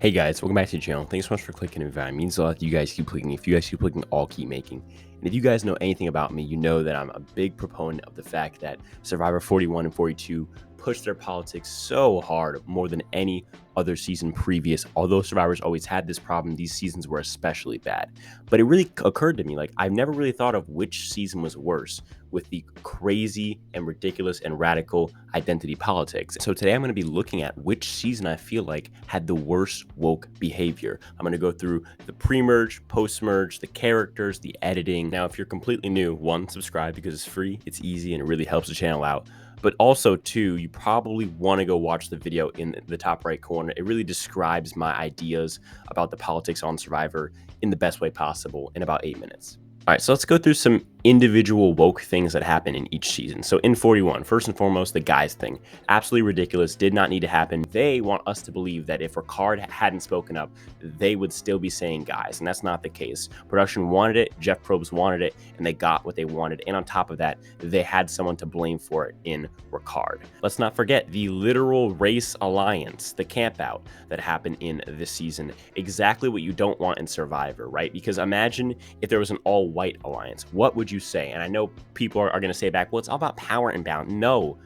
Hey guys, welcome back to the channel. Thanks so much for clicking and it means a lot that you guys keep clicking. If you guys keep clicking, I'll keep making. And if you guys know anything about me, you know that I'm a big proponent of the fact that Survivor 41 and 42 push their politics so hard, more than any other season previous. Although Survivor's always had this problem, these seasons were especially bad. But it really occurred to me, like, I've never really thought of which season was worse with the crazy and ridiculous and radical identity politics. So today I'm going to be looking at which season I feel like had the worst woke behavior. I'm going to go through the pre-merge, post-merge, the characters, the editing. Now, if you're completely new, one, subscribe because it's free, it's easy, and it really helps the channel out. But also, two, you probably want to go watch the video in the top right corner. It really describes my ideas about the politics on Survivor in the best way possible in about 8 minutes. All right, so let's go through some individual woke things that happen in each season. So in 41, first and foremost, the guys thing. Absolutely ridiculous, did not need to happen. They want us to believe that if Ricard hadn't spoken up, they would still be saying guys, and that's not the case. Production wanted it, Jeff Probst wanted it, and they got what they wanted. And on top of that, they had someone to blame for it in Ricard. Let's not forget the literal race alliance, the campout that happened in this season. Exactly what you don't want in Survivor, right? Because imagine if there was an all-white alliance. What would you say? And I know people are going to say back, well, it's all about power and balance. No,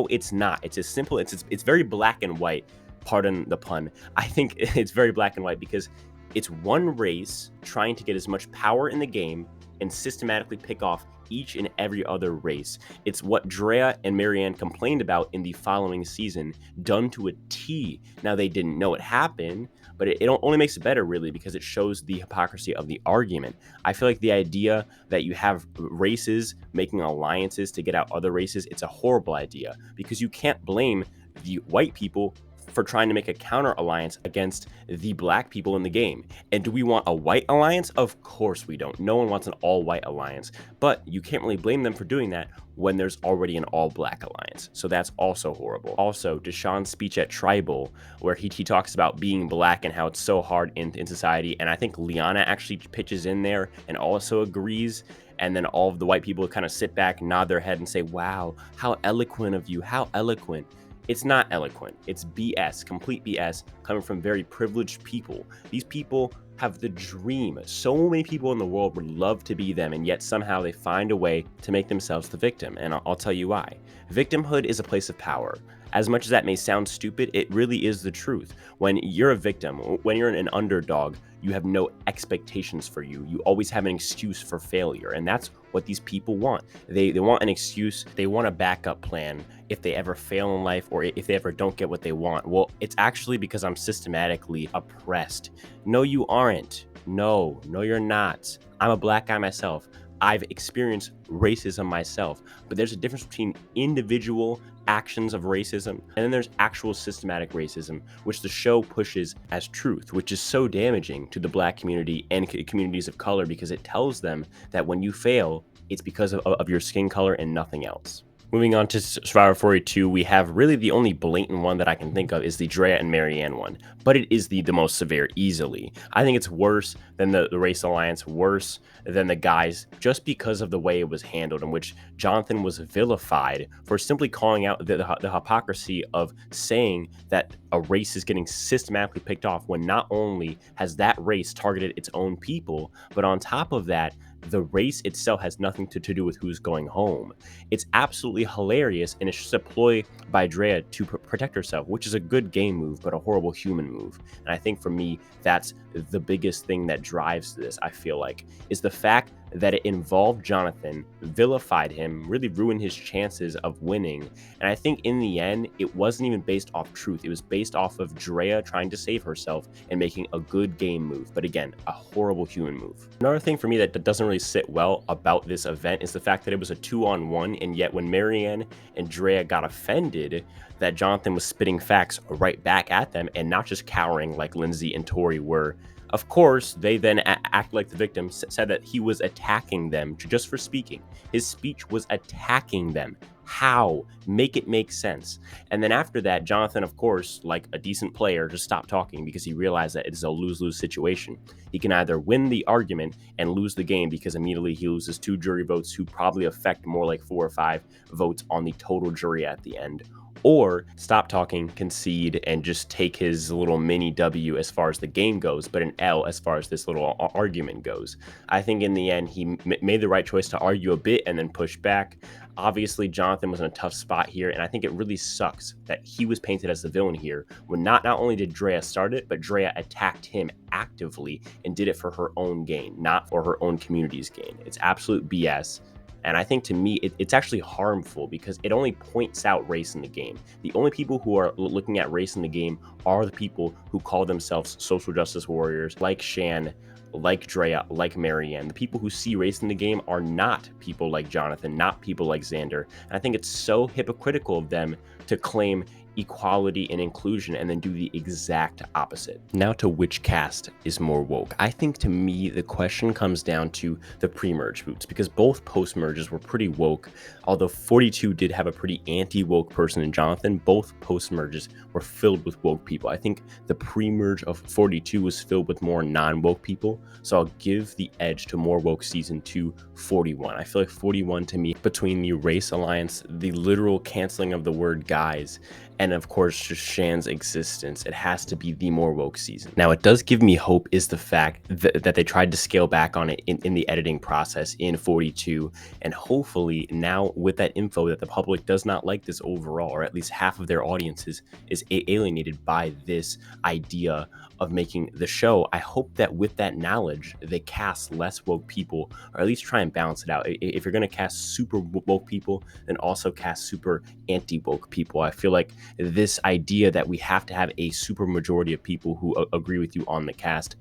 it's not. It's as simple. It's very black and white. Pardon the pun. I think it's very black and white because it's one race trying to get as much power in the game and systematically pick off each and every other race. It's what Drea and Maryanne complained about in the following season, done to a T. Now, they didn't know it happened, but it only makes it better, really, because it shows the hypocrisy of the argument. I feel like the idea that you have races making alliances to get out other races, it's a horrible idea, because you can't blame the white people for trying to make a counter alliance against the black people in the game. And do we want a white alliance? Of course we don't. No one wants an all-white alliance, but you can't really blame them for doing that when there's already an all-black alliance. So that's also horrible. Also, Deshaun's speech at Tribal, where he talks about being black and how it's so hard in society, and I think Liana actually pitches in there and also agrees, and then all of the white people kind of sit back, nod their head, and say, wow, how eloquent of you, how eloquent. It's not eloquent. It's BS, complete BS, coming from very privileged people. These people have the dream. So many people in the world would love to be them, and yet somehow they find a way to make themselves the victim. And I'll tell you why. Victimhood is a place of power. As much as that may sound stupid, it really is the truth. When you're a victim, when you're an underdog, you have no expectations for you. You always have an excuse for failure, and that's what these people want. They want an excuse. They want a backup plan if they ever fail in life or if they ever don't get what they want. Well, it's actually because I'm systematically oppressed. No, you aren't. No, you're not. I'm a black guy myself. I've experienced racism myself, but there's a difference between individual actions of racism and then there's actual systematic racism, which the show pushes as truth, which is so damaging to the black community and communities of color because it tells them that when you fail, it's because of your skin color and nothing else. Moving on to Survivor 42, we have really the only blatant one that I can think of is the Drea and Maryanne one, but it is the most severe easily. I think it's worse than the race alliance, worse than the guys, just because of the way it was handled, in which Jonathan was vilified for simply calling out the hypocrisy of saying that a race is getting systematically picked off when not only has that race targeted its own people, but on top of that, the race itself has nothing to do with who's going home. It's absolutely hilarious, and it's just a ploy by Drea to protect herself, which is a good game move, but a horrible human move. And I think for me, that's the biggest thing that drives this, I feel like, is the fact that it involved Jonathan, vilified him, really ruined his chances of winning. And I think in the end, it wasn't even based off truth. It was based off of Drea trying to save herself and making a good game move. But again, a horrible human move. Another thing for me that doesn't really sit well about this event is the fact that it was a 2-on-1, and yet when Maryanne and Drea got offended that Jonathan was spitting facts right back at them and not just cowering like Lindsay and Tori were, of course, they then act like the victim, said that he was attacking them just for speaking. His speech was attacking them. How? Make it make sense. And then after that, Jonathan, of course, like a decent player, just stopped talking because he realized that it's a lose-lose situation. He can either win the argument and lose the game because immediately he loses 2 jury votes who probably affect more like 4 or 5 votes on the total jury at the end, or stop talking, concede, and just take his little mini W as far as the game goes, but an L as far as this little argument goes. I think in the end, he made the right choice to argue a bit and then push back. Obviously, Jonathan was in a tough spot here, and I think it really sucks that he was painted as the villain here when not only did Drea start it, but Drea attacked him actively and did it for her own gain, not for her own community's gain. It's absolute BS. And I think to me, it's actually harmful because it only points out race in the game. The only people who are looking at race in the game are the people who call themselves social justice warriors, like Shan, like Drea, like Marianne. The people who see race in the game are not people like Jonathan, not people like Xander. And I think it's so hypocritical of them to claim equality and inclusion and then do the exact opposite. Now to which cast is more woke. I think to me the question comes down to the pre-merge boots, because both post-merges were pretty woke. Although 42 did have a pretty anti-woke person in Jonathan, both post-merges were filled with woke people. I think the pre-merge of 42 was filled with more non-woke people, so I'll give the edge to more woke season to 41. I feel like 41 to me, between the race alliance, the literal canceling of the word guys, and of course just Shan's existence, it has to be the more woke season. Now, it does give me hope is the fact that they tried to scale back on it in the editing process in 42, and hopefully now with that info that the public does not like this overall, or at least half of their audiences is alienated by this idea of making the show. I hope that with that knowledge, they cast less woke people, or at least try and balance it out. If you're going to cast super woke people, then also cast super anti-woke people. I feel like this idea that we have to have a super majority of people who agree with you on the cast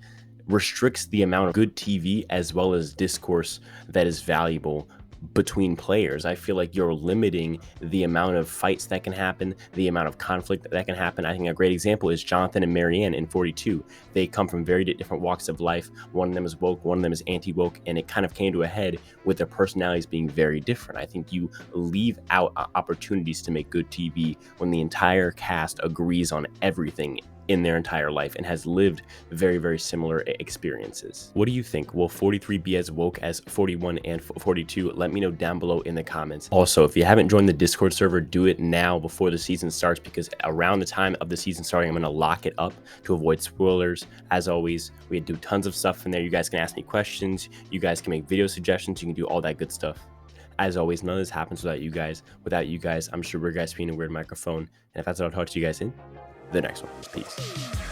restricts the amount of good TV as well as discourse that is valuable between players. I feel like you're limiting the amount of fights that can happen, the amount of conflict that can happen. I think a great example is Jonathan and Marianne in 42. They come from very different walks of life. One of them is woke, one of them is anti-woke, and it kind of came to a head with their personalities being very different. I think you leave out opportunities to make good TV when the entire cast agrees on everything in their entire life and has lived very similar experiences. What do you think? Will 43 be as woke as 41 and 42? Let me know down below in the comments. Also, if you haven't joined the Discord server, do it now before the season starts, because around the time of the season starting, I'm going to lock it up to avoid spoilers. As always, we do tons of stuff in there. You guys can ask me questions, you guys can make video suggestions, you can do all that good stuff. As always, none of this happens without you guys. Without you guys, I'm sure we're guys being a weird microphone. And if that's all, I'll talk to you guys in the next one. Peace.